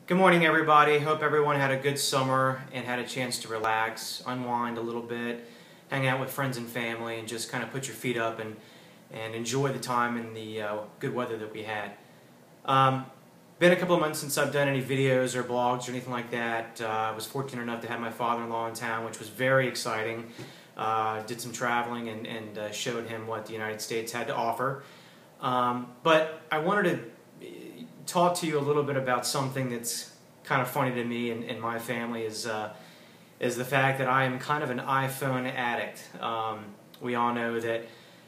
Good morning, everybody. Hope everyone had a good summer and had a chance to relax, unwind a little bit, hang out with friends and family, and just kind of put your feet up and enjoy the time and the good weather that we had. Been a couple of months since I've done any videos or blogs or anything like that. I was fortunate enough to have my father-in-law in town, which was very exciting. Did some traveling and showed him what the United States had to offer. But I wanted to talk to you a little bit about something that's kind of funny to me and my family is the fact that I am kind of an iPhone addict. We all know that,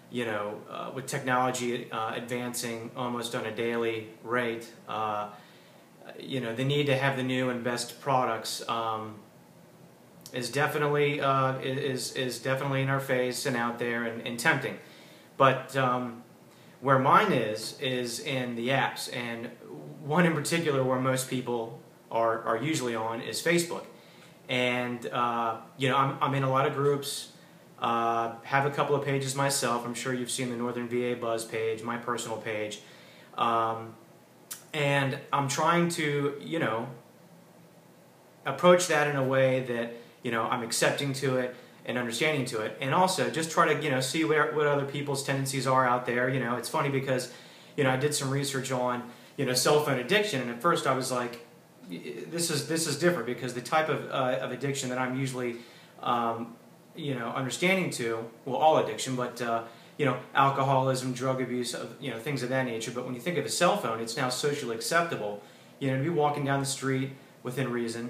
you know, with technology advancing almost on a daily rate, you know, the need to have the new and best products is definitely is definitely in our face and out there and tempting. But where mine is in the apps, and one in particular where most people are usually on is Facebook. And you know, I'm in a lot of groups, have a couple of pages myself. I'm sure you've seen the Northern VA Buzz page, my personal page, and I'm trying to, you know, approach that in a way that, you know, I'm accepting to it and understanding to it, and also just try to, you know, see what other people's tendencies are out there. You know, it's funny because, you know, I did some research on, you know, cell phone addiction, and at first I was like, this is different because the type of addiction that I'm usually, you know, understanding to, well, all addiction, but you know, alcoholism, drug abuse, you know, things of that nature. But when you think of a cell phone, it's now socially acceptable, you know, to be walking down the street within reason,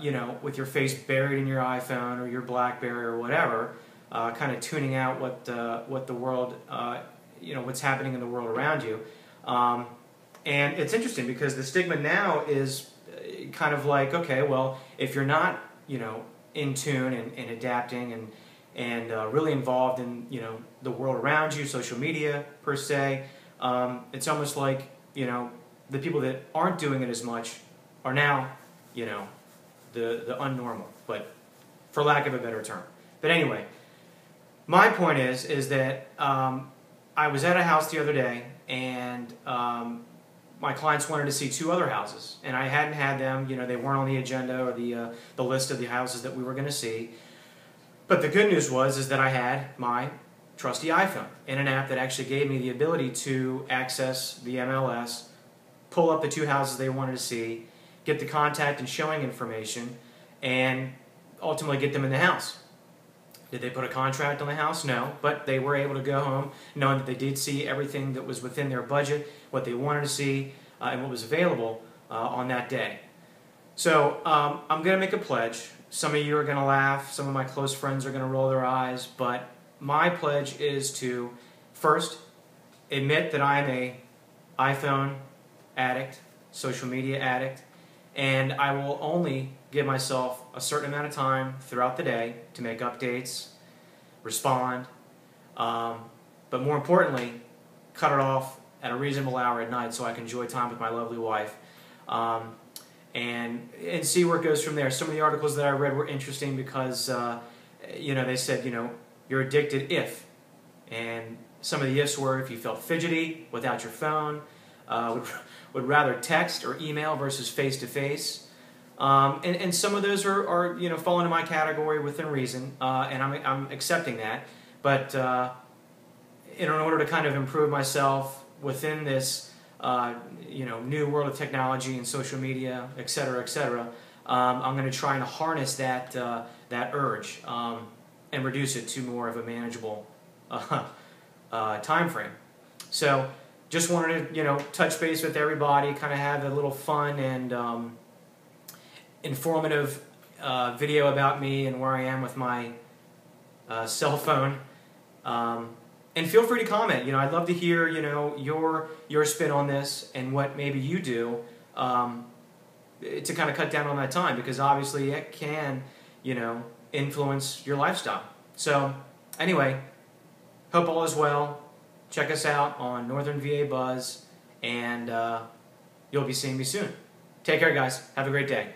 you know, with your face buried in your iPhone or your BlackBerry or whatever, kind of tuning out what the world, you know, what's happening in the world around you. And it's interesting because the stigma now is kind of like, okay, well, if you're not, you know, in tune and adapting and really involved in, you know, the world around you, social media per se, it's almost like, you know, the people that aren't doing it as much are now, you know, the unnormal, but for lack of a better term. But anyway, my point is that I was at a house the other day, and my clients wanted to see two other houses, and I hadn't had them. You know, they weren't on the agenda or the list of the houses that we were going to see. But the good news is that I had my trusty iPhone and an app that actually gave me the ability to access the MLS, pull up the two houses they wanted to see, get the contact and showing information, and ultimately get them in the house. Did they put a contract on the house? No, but they were able to go home knowing that they did see everything that was within their budget, what they wanted to see, and what was available on that day. So I'm going to make a pledge. Some of you are going to laugh, some of my close friends are going to roll their eyes, but my pledge is to first admit that I am an iPhone addict, social media addict, and I will only give myself a certain amount of time throughout the day to make updates, respond, but more importantly, cut it off at a reasonable hour at night so I can enjoy time with my lovely wife, and see where it goes from there. Some of the articles that I read were interesting because, you know, they said, you know, you're addicted if, and some of the ifs were if you felt fidgety without your phone, would rather text or email versus face-to-face. And some of those are you know, fall into my category within reason, and I'm accepting that. But in order to kind of improve myself within this you know, new world of technology and social media, etc., I'm going to try and harness that that urge and reduce it to more of a manageable time frame. So just wanted to, you know, touch base with everybody, kind of have a little fun and informative video about me and where I am with my cell phone. And feel free to comment. You know, I'd love to hear, you know, your spin on this and what maybe you do to kind of cut down on that time, because obviously it can, you know, influence your lifestyle. So anyway, hope all is well. Check us out on Northern VA Buzz, and you'll be seeing me soon. Take care, guys. Have a great day.